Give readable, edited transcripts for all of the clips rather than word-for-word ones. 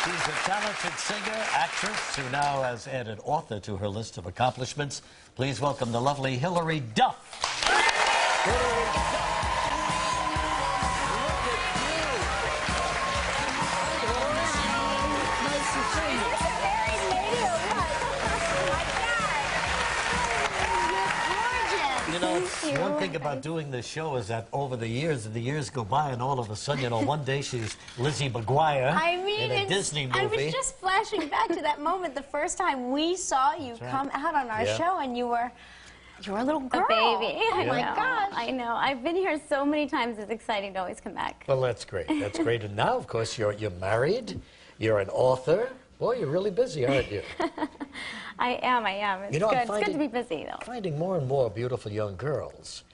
She's a talented singer, actress, who now has added author to her list of accomplishments. Please welcome the lovely Hilary Duff. Hilary Duff. You know, one thing about doing this show is that over the years go by, and all of a sudden, you know, one day she's Lizzie McGuire in a Disney movie. I was just flashing back to that moment, the first time we saw you come out on our show, and you were a little girl. A baby. Oh my gosh. I know. I've been here so many times. It's exciting to always come back. Well, that's great. That's great. And now, of course, you're married. You're an author. Boy, you're really busy, aren't you? I am. It's you know, good. It's good to be busy, though. Finding more and more beautiful young girls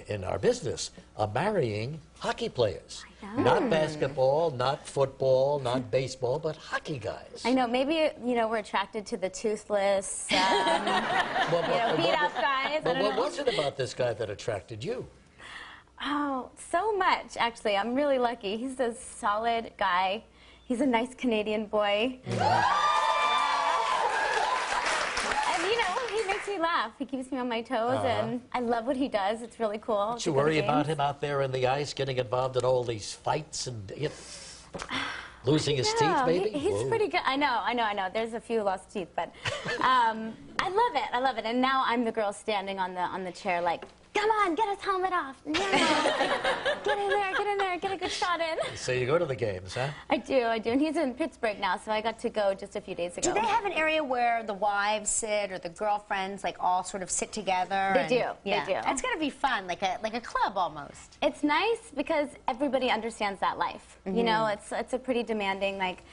in our business are marrying hockey players. I know. Not basketball, not football, not baseball, but hockey guys. I know. Maybe, you know, we're attracted to the toothless, beat-up guys. But what was it about this guy that attracted you? Oh, so much, actually. I'm really lucky. He's a solid guy. He's a nice Canadian boy. And, you know, he makes me laugh. He keeps me on my toes, and I love what he does. It's really cool. Don't you worry about him out there in the ice, getting involved in all these fights and losing his teeth, maybe? He's pretty good. I know. There's a few lost teeth, but I love it. And now I'm the girl standing on the chair like, come on, get his helmet off. No. Get in there, get a good shot in. So you go to the games, huh? I do. And he's in Pittsburgh now, so I got to go just a few days ago. Do they have an area where the wives sit or the girlfriends like all sort of sit together? They do. Yeah. They do. It's got to be fun, like a club almost. It's nice because everybody understands that life. You know, it's a pretty demanding, like,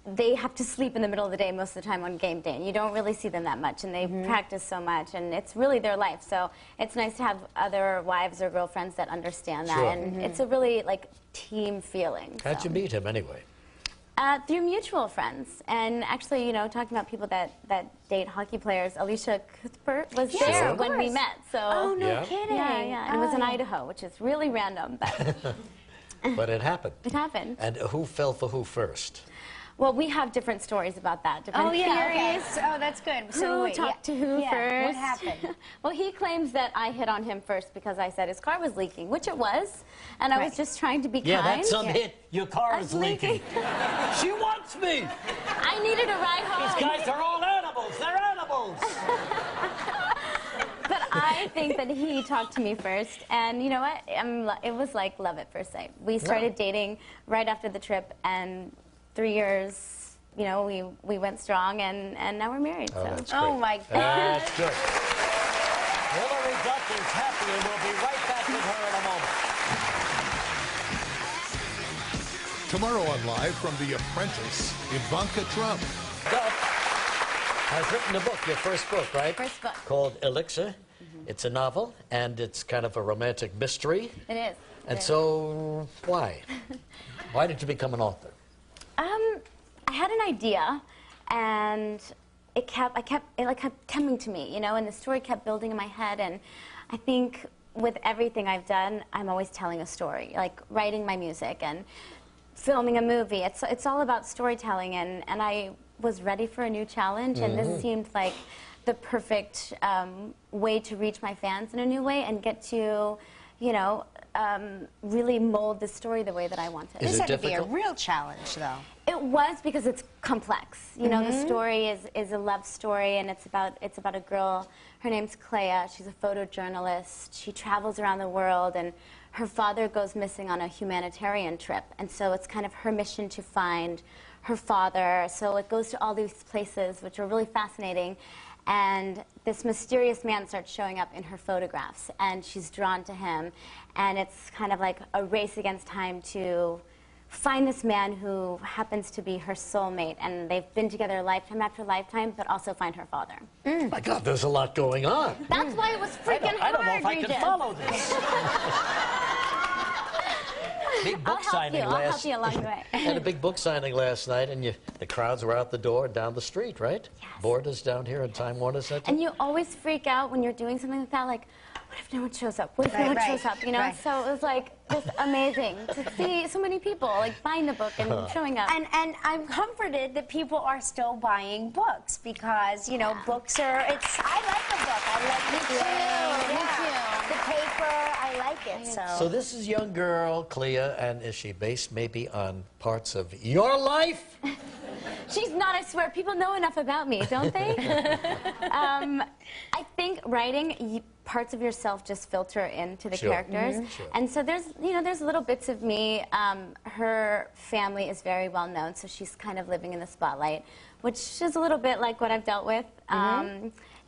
they have to sleep in the middle of the day most of the time on game day, and you don't really see them that much, and they practice so much, and it's really their life. So it's nice to have other wives or girlfriends that understand that, and it's a really, like, team feeling. How'd you meet him, anyway? Through mutual friends, and actually, you know, talking about people that date hockey players, Alicia Cuthbert was there when we met. So oh, no kidding. Yeah. And it was in Idaho, which is really random, but But it happened. It happened. And who fell for who first? Well, we have different stories about that, different theories. Okay. Oh, that's good. So Who talked to who first? What happened? Well, he claims that I hit on him first because I said his car was leaking, which it was, and I was just trying to be kind. Yeah, that's some hit. Your car is leaking. leaking. She wants me. I needed a ride home. These guys are all animals. They're animals. But I think that he talked to me first, and you know what? It was like love at first sight. We started dating right after the trip, and 3 years, you know, we went strong, and now we're married. Oh, so. that's great. Oh my God. That's good. Hilary Duff is happy, and we'll be right back with her in a moment. Tomorrow on Live from The Apprentice, Ivanka Trump. Duff has written a book, your first book, right? First book. Called Elixir. It's a novel, and it's kind of a romantic mystery. It is. And so, why? Why did you become an author? I had an idea, and it kept coming to me, you know, and the story kept building in my head, and I think with everything I've done, I'm always telling a story, like writing my music and filming a movie. It's all about storytelling, and I was ready for a new challenge, and this seemed like the perfect way to reach my fans in a new way and get to, you know, really mold the story the way that I wanted. This had to be a real challenge, though. It was, because it's complex. You know, the story is a love story, and it's about a girl. Her name's Clea. She's a photojournalist. She travels around the world, and her father goes missing on a humanitarian trip, and so it's kind of her mission to find her father. So it goes to all these places, which are really fascinating. And this mysterious man starts showing up in her photographs, and she's drawn to him, and it's kind of like a race against time to find this man who happens to be her soulmate, and they've been together lifetime after lifetime, but also find her father. My God, there's a lot going on. That's why it was freaking hard, I don't know if I Regis. can follow this. Big book signing I'll help you along the way. Had a big book signing last night, and the crowds were out the door and down the street, right? Yes. Borders down here in Time Warner Center. And you always freak out when you're doing something like that, like, what if no one shows up? What if no one shows up? You know, so it was like just amazing to see so many people like buying the book and showing up. And I'm comforted that people are still buying books because, you know, books are, I like a book. I like the feeling. Me too. The paper, I like it, So this is young girl, Clea, and is she based maybe on parts of your life? She's not, I swear. People know enough about me, don't they? I think writing, parts of yourself just filter into the characters. And so there's, you know, there's little bits of me. Her family is very well known, so she's kind of living in the spotlight, which is a little bit like what I've dealt with.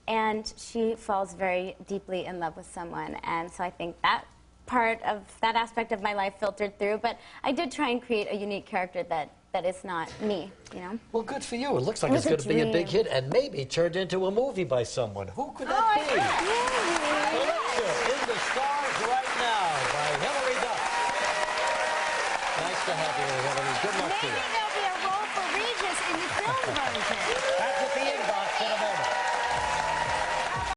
And she falls very deeply in love with someone. And so I think that part of that aspect of my life filtered through. But I did try and create a unique character that is not me, you know? Well, good for you. It looks like it's going to be a big hit and maybe turned into a movie by someone. Who could that be? Felicia in the stars right now by Hilary Duff. Nice to have you, Hilary. Good luck to you. Maybe there'll be a role for Regis in the film version.